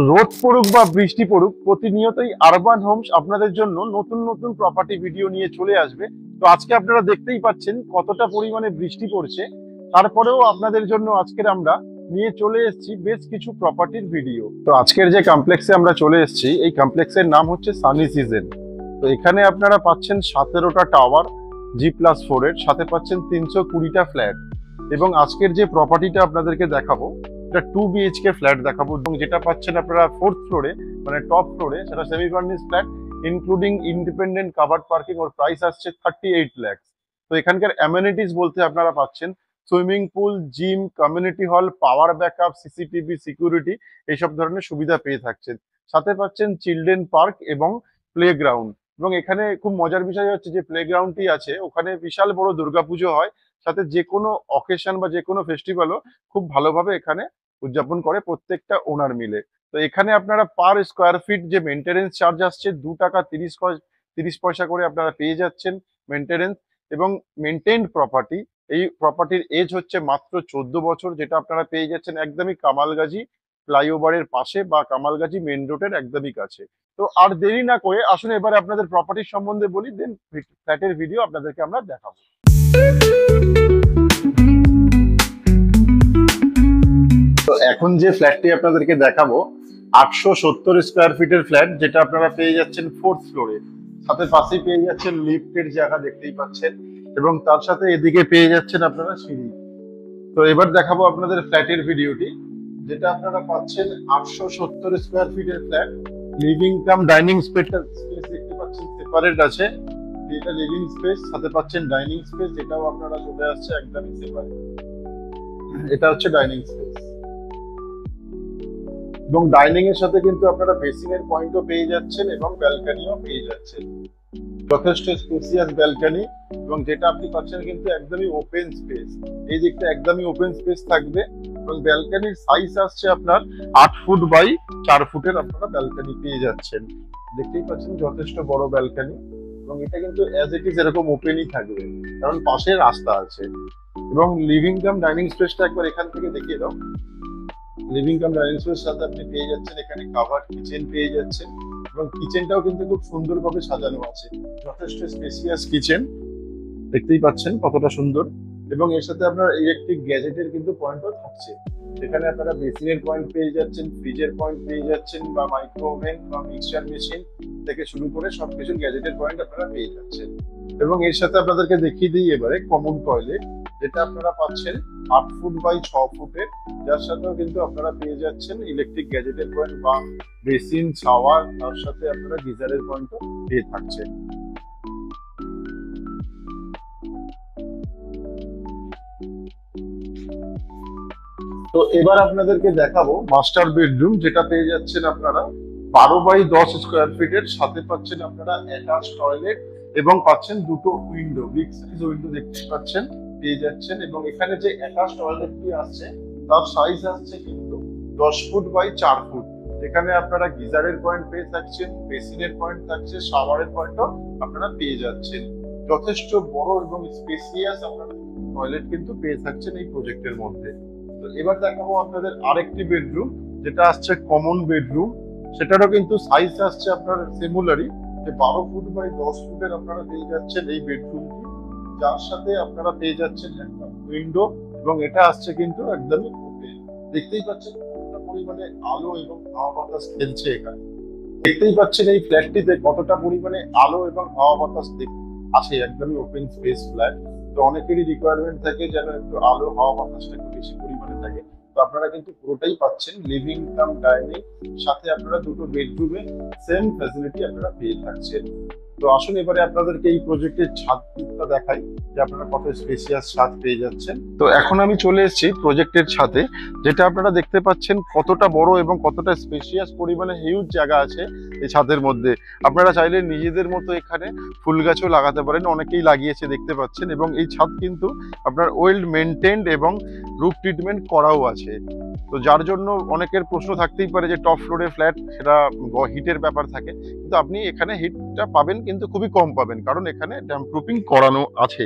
রোদ পড়ুক বা বৃষ্টি পড়ুক, প্রতিনিয়তই আরবান হোমস আপনাদের জন্য নতুন নতুন প্রপার্টি ভিডিও নিয়ে চলে আসবে। তো আজকে আপনারা দেখতেই পাচ্ছেন কতটা পরিমাণে বৃষ্টি পড়ছে, তারপরেও আপনাদের জন্য আজকের আমরা নিয়ে চলে এসেছি বেশ কিছু প্রপার্টির ভিডিও। তো আজকের যে কমপ্লেক্সে আমরা চলে এসেছি, এই কমপ্লেক্সের নাম হচ্ছে সানি সিজন। তো এখানে আপনারা পাচ্ছেন 17টা টাওয়ার G+4 এর, সাথে পাচ্ছেন 320টা ফ্ল্যাট। এবং আজকের যে প্রপার্টিটা আপনাদেরকে দেখাবো, এটা 2 BHK ফ্ল্যাট দেখাবো, এবং যেটা পাচ্ছেন আপনারা 4th ফ্লোরে, মানে টপ ফ্লোরে, সেটা semi furnished flat including independent covered parking. ওর প্রাইস আসছে 38 লাখ। তো এখানকার অ্যামেনিটিস বলতে আপনারা পাচ্ছেন swimming pool, gym, community hall, power backup, CCTV, security, এইসব ধরনের সুবিধা পেয়ে থাকছেন। সাথে পাচ্ছেন চিলড্রেন পার্ক এবং প্লেগ্রাউন্ড। এবং এখানে খুব মজার বিষয় হচ্ছে যে প্লেগ্রাউন্ডটি আছে, ওখানে বিশাল বড় দুর্গাপুজো হয়, সাথে যে কোনো অকেশন বা যে কোনো ফেস্টিভ্যালও খুব ভালোভাবে এখানে উদযাপন করে প্রত্যেকটা ওনার মিলে। তো এখানে আপনারা পার স্কোয়ার ফিট যে মেনটেনেন্স চার্জ আসছে 2 টাকা 30 পয়সা করে আপনারা পেয়ে যাচ্ছেন মেনটেনেন্স। এবং মেনটেন্ড প্রপার্টি, এই প্রপার্টির এজ হচ্ছে মাত্র 14 বছর, যেটা আপনারা পেয়ে যাচ্ছেন একদমই কামালগাজী ফ্লাইওভারের পাশে বা কামালগাজী মেন রোডের একদমই কাছে। তো আর দেরি না করে আসুন এবারে আপনাদের প্রপার্টির সম্বন্ধে বলি, দেন ফ্ল্যাটের ভিডিও আপনাদেরকে আমরা দেখাবো। তো এখন যে ফ্ল্যাটটি আপনাদেরকে দেখাবো 870 স্কোয়ার ফিটের ফ্ল্যাট, যেটা আপনারা পেয়ে যাচ্ছেন 4th ফ্লোরে। সাথে পাশেই পেয়ে যাচ্ছেন লিফটের জায়গা, দেখতেই পাচ্ছেন, এবং তার সাথে এদিকে পেয়ে যাচ্ছেন আপনারা সিঁড়ি। তো এবার দেখাবো আপনাদের ফ্ল্যাটের ভিডিওটি, যেটা আপনারা পাচ্ছেন 870 স্কোয়ার ফিটের flat. Living cum dining space দেখতে পাচ্ছেন সেপারেট আছে, এটা লিভিং স্পেস, সাথে পাচ্ছেন ডাইনিং স্পেস, যেটাও আপনারা চলে আসছে একদমই সেপারেট। এটা হচ্ছে ডাইনিং স্পেস, এবং ডাইনিং এর সাথে কিন্তু আপনারা বেসিন এর পয়েন্টও পেয়ে যাচ্ছেন এবং ব্যালকনিও পেয়ে যাচ্ছেন। যথেষ্ট স্পেসিয়াস ব্যালকনি, এবং যেটা আপনি পাচ্ছেন কিন্তু একদমই ওপেন স্পেস। এই দিকটা একদমই ওপেন স্পেস থাকবে, এবং ব্যালকনির সাইজ আসছে আপনার 8 ফুট বাই 4 ফুটের আপনারা ব্যালকনি পেয়ে যাচ্ছেন। দেখতেই পাচ্ছেন যথেষ্ট বড় ব্যালকনি, এবং এটা কিন্তু অ্যাজ ইট ইজ এরকম ওপেনই থাকবে, কারণ পাশে রাস্তা আছে। এবং লিভিং কাম ডাইনিং স্পেসটা একবার এখান থেকে দেখিয়ে দাও। লিভিং কাম ডাইনিং স্পেস সাথে আপনি পেয়ে যাচ্ছেন এখানে কাভার্ড কিচেন পেয়ে যাচ্ছেন, এবং কিচেনটাও কিন্তু খুব সুন্দরভাবে সাজানো আছে। যথেষ্ট স্পেসিয়াস কিচেন, দেখতেই পাচ্ছেন কতটা সুন্দর। এবং এর সাথে আপনার ইলেকট্রিক গ্যাজেটের কিন্তু পয়েন্টও থাকছে, এখানে আপনারা বেসিনের পয়েন্ট পেয়ে যাচ্ছেন, ফ্রিজের পয়েন্ট পেয়ে যাচ্ছেন, বা মাইক্রো ওভেন বা মিক্সচার মেশিন থেকে শুরু করে সবকিছু গ্যাজেটের পয়েন্ট আপনারা পেয়ে যাচ্ছেন। এবং এর সাথে আপনাদেরকে দেখিয়ে দিই এবারে কমন টয়লেট, যেটা আপনারা পাচ্ছেন 8 ফুট বাই 6 ফুটের, যার সাথেও কিন্তু আপনারা পেয়ে যাচ্ছেন ইলেকট্রিক গ্যাজেটের পয়েন্ট বা বেসিন, শাওয়ার, তার সাথে আপনারা গিজারের পয়েন্টও পেয়ে থাকছেন। তো এবার আপনাদেরকে দেখাবো মাস্টার বেডরুম, যেটা পেয়ে যাচ্ছেন আপনারা 12 বাই 10 স্কোয়ার ফিটের, সাথে পাচ্ছেন আপনারা অ্যাটাচ টয়লেট, এবং পাচ্ছেন দুটো উইন্ডো, বিগ সাইজ উইন্ডো দেখতে পাচ্ছেন পেয়ে যাচ্ছেন। এবং এখানে যে অ্যাটাচ টয়লেটটি আসছে তার সাইজ আসছে কিন্তু 10 ফুট বাই 4 ফুট, যেখানে আপনারা গিজারের পয়েন্ট পেয়ে থাকছেন, বেসিনের পয়েন্ট থাকছে, শাওয়ারের পয়েন্টও আপনারা পেয়ে যাচ্ছেন। যথেষ্ট বড় এবং স্পেসিয়াস আপনারা টয়লেট কিন্তু পেয়ে থাকছেন এই প্রজেক্টের মধ্যে। তো এবার দেখাবো আপনাদের আরেকটি বেডরুম, যেটা আসছে কমন বেডরুম, সেটারও কিন্তু সাইজ আসছে আপনার সিমিলারই, যে 12 ফুট বাই 10 ফুটের আপনারা পেয়ে যাচ্ছেন এই বেডরুমটি, যার সাথে আপনারা পেয়ে যাচ্ছেন একটা উইন্ডো, এবং এটা আসছে কিন্তু একদমই ওপেন। দেখতেই পাচ্ছেন কতটা পরিমাণে আলো এবং হাওয়া বাতাস খেলছে এখানে। দেখতেই পাচ্ছেন এই ফ্ল্যাটটিতে কতটা পরিমাণে আলো এবং হাওয়া বাতাস আছে, একদমই ওপেন স্পেস ফ্ল্যাট। তো অনেকেরই রিকোয়ারমেন্ট থাকে যেন একটু আলো হাওয়া বাতাসটা একটু বেশি পরিমাণে থাকে, তো আপনারা কিন্তু পুরোটাই পাচ্ছেন লিভিং কাম ডাইনিং, সাথে আপনারা দুটো বেডরুমে সেম ফ্যাসিলিটি আপনারা পেয়ে থাকছেন। তো আসুন এবারে আপনাদেরকে এই প্রজেক্টের ছাদটা দেখাই, যে আপনারা কত স্পেসিয়াস ছাদ পেয়ে যাচ্ছেন। তো এখন আমি চলে এসেছি প্রজেক্টের ছাদে, যেটা আপনারা দেখতে পাচ্ছেন কতটা বড় এবং কতটা স্পেসিয়াস পরিমাণে হিউজ জায়গা আছে এই ছাদের মধ্যে। আপনারা চাইলে নিজেদের মতো এখানে ফুল গাছও লাগাতে পারেন, অনেকেই লাগিয়েছে দেখতে পাচ্ছেন। এবং এই ছাদ কিন্তু আপনার ওয়েল মেনটেন্ড এবং রুফ ট্রিটমেন্ট করাও আছে। তো যার জন্য অনেকের প্রশ্ন থাকতেই পারে যে টপ ফ্লোরে ফ্ল্যাট, সেটা হিটের ব্যাপার থাকে, কিন্তু আপনি এখানে হিটটা পাবেন কিন্তু খুবই কম পাবেন, কারণ এখানে ড্যাম্প প্রুফিং করানো আছে।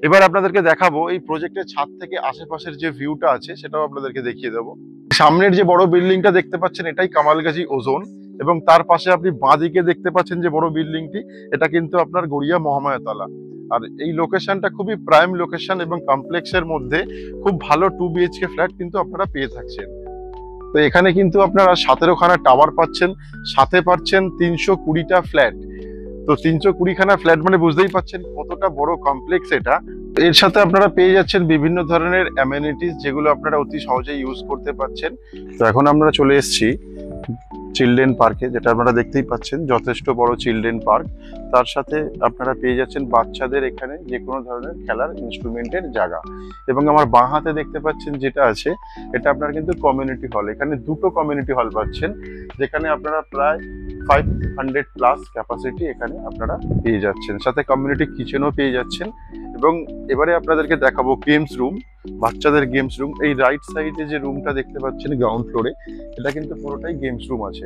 এবার আপনাদেরকে দেখাবো এই প্রজেক্টের ছাদ থেকে আশেপাশের যে ভিউটা আছে সেটাও আপনাদেরকে দেখিয়ে দেবো। সামনের যে বড় বিল্ডিংটা দেখতে পাচ্ছেন এটাই কামালগাজী ওজোন, এবং তার পাশে আপনি বাঁদিকে দেখতে পাচ্ছেন যে বড় বিল্ডিংটি, এটা কিন্তু আপনার গড়িয়া মহামায়াতলা। আর এই লোকেশনটা খুবই প্রাইম লোকেশন এবং কমপ্লেক্সের মধ্যে খুব ভালো 2 BHK ফ্ল্যাট কিন্তু আপনারা পেয়ে থাকছেন। তো এখানে কিন্তু আপনারা 17খানা টাওয়ার পাচ্ছেন, সাথে পাচ্ছেন 320টা ফ্ল্যাট। তো 320খানা ফ্ল্যাট মানে বুঝতেই পাচ্ছেন কতটা বড় কমপ্লেক্স এটা। এর সাথে আপনারা পেয়ে যাচ্ছেন বিভিন্ন ধরনের অ্যামেনিটিস, যেগুলো আপনারা অতি সহজেই ইউজ করতে পারছেন। তো এখন আমরা চলে এসেছি চিলড্রেন পার্কে, যেটা আপনারা দেখতেই পাচ্ছেন যথেষ্ট বড় চিলড্রেন পার্ক। তার সাথে আপনারা পেয়ে যাচ্ছেন বাচ্চাদের এখানে যে কোনো ধরনের খেলার ইনস্ট্রুমেন্টের জায়গা। এবং আমার বাঁ হাতে দেখতে পাচ্ছেন যেটা আছে, এটা আপনার কিন্তু কমিউনিটি হল। এখানে দুটো কমিউনিটি হল পাচ্ছেন, যেখানে আপনারা প্রায় 500+ ক্যাপাসিটি এখানে আপনারা পেয়ে যাচ্ছেন, সাথে কমিউনিটি কিচেনও পেয়ে যাচ্ছেন। এবং এবারে আপনাদেরকে দেখাবো গেমস রুম, বাচ্চাদের গেমস রুম। এই রাইট সাইডে যে রুমটা দেখতে পাচ্ছেন গ্রাউন্ড ফ্লোরে, এটা কিন্তু পুরোটাই গেমস রুম আছে।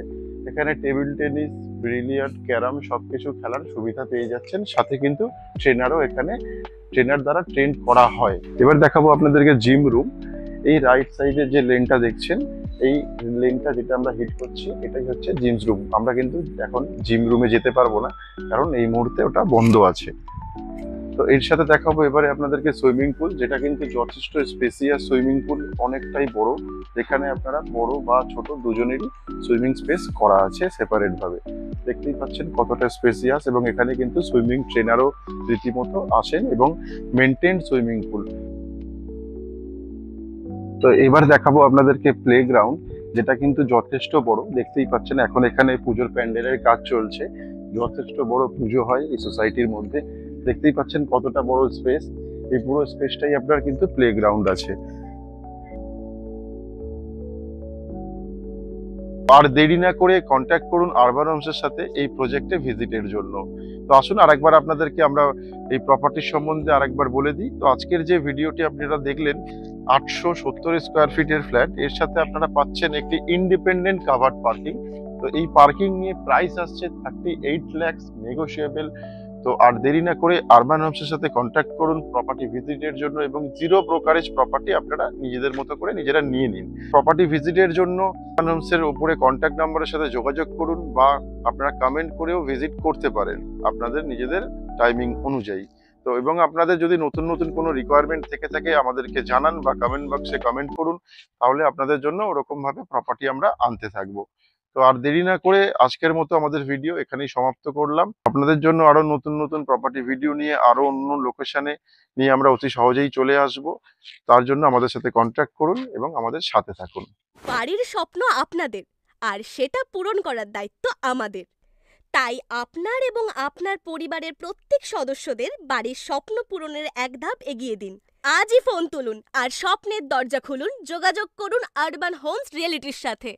এখানে টেবিল টেনিস, বিলিয়ার্ড, ক্যারাম সবকিছু খেলার সুবিধা পেয়ে যাচ্ছেন, সাথে কিন্তু ট্রেনারও এখানে ট্রেনার দ্বারা ট্রেন করা হয়। এবার দেখাবো আপনাদেরকে জিম রুম। এই রাইট সাইডে যে লেনটা দেখছেন, এই লেনটা যেটা আমরা হিট করছি এটাই হচ্ছে জিম রুম। আমরা কিন্তু এখন জিম রুমে যেতে পারবো না, কারণ এই মুহূর্তে ওটা বন্ধ আছে। তো এর সাথে দেখাবো এবারে আপনাদেরকে সুইমিং পুল, যেটা কিন্তু যথেষ্ট স্পেসিয়াস সুইমিং পুল, অনেকটাই বড়, যেখানে আপনারা বড় বা ছোট দুজনেরই সুইমিং স্পেস করা আছে সেপারেট ভাবে। দেখতেই পাচ্ছেন কতটা স্পেসিয়াস, এবং এখানে কিন্তু সুইমিং ট্রেনারও রীতিমতো আসেন এবং মেনটেন সুইমিং পুল। তো এবার দেখাবো আপনাদেরকে প্লেগ্রাউন্ড, যেটা কিন্তু যথেষ্ট বড়। দেখতেই পাচ্ছেন এখন এখানে পুজোর প্যান্ডেলের কাজ চলছে, যথেষ্ট বড় পুজো হয় এই সোসাইটির মধ্যে। দেখতেই পাচ্ছেন কতটা বড় স্পেস, এই পুরো স্পেসটাই আপনার কিন্তু প্লেগ্রাউন্ড আছে। আর দেরি না করে কন্ট্যাক্ট করুন আরবান হোমসের সাথে এই প্রজেক্টে ভিজিটের জন্য। তো আসুন আরেকবার আপনাদেরকে আমরা এই প্রপার্টির সম্বন্ধে আরেকবার বলে দিই। তো আজকের যে ভিডিওটি আপনারা দেখলেন 870 স্কোয়ার ফিটের ফ্ল্যাট, এর সাথে আপনারা পাচ্ছেন একটি ইন্ডিপেন্ডেন্ট কাভার্ড পার্কিং। তো এই পার্কিং নিয়ে প্রাইস আসছে 38 লাখ, নেগোশিয়েবল। তো আর দেরি না করে আরবান হোমসের সাথে কন্ট্যাক্ট করুন প্রপার্টি ভিজিটের জন্য, এবং 0 ব্রোকারেজ প্রপার্টি আপনারা নিজেদের মতো করে নিজেরা নিয়ে নিন। প্রপার্টি ভিজিটের জন্য আরবান হোমসের উপরে কন্ট্যাক্ট নাম্বারের সাথে যোগাযোগ করুন, বা আপনারা কমেন্ট করেও ভিজিট করতে পারেন আপনাদের নিজেদের টাইমিং অনুযায়ী। তো এবং আপনাদের যদি নতুন নতুন কোনো রিকোয়ারমেন্ট থেকে থাকে আমাদেরকে জানান, বা কমেন্ট বক্সে কমেন্ট করুন, তাহলে আপনাদের জন্য ওরকম ভাবে প্রপার্টি আমরা আনতে থাকবো। তো আর দেরি না করে আজকের মতো আমাদের ভিডিও এখানেই সমাপ্ত করলাম। আপনাদের জন্য আরো নতুন নতুন প্রপার্টি ভিডিও নিয়ে আরো অন্য লোকেশনে নিয়ে আমরা অতি সহজেই চলে আসব। তার জন্য আমাদের সাথে কন্ট্যাক্ট করুন এবং আমাদের সাথে থাকুন। বাড়ির স্বপ্ন আপনাদের, আর সেটা পূরণ করার দায়িত্ব আমাদের। তাই আপনার এবং আপনার পরিবারের প্রত্যেক সদস্যদের বাড়ির স্বপ্ন পূরণের এক ধাপ এগিয়ে দিন। আজই ফোন তুলুন আর স্বপ্নের দরজা খুলুন। যোগাযোগ করুন আরবান হোমস রিয়েলিটির সাথে।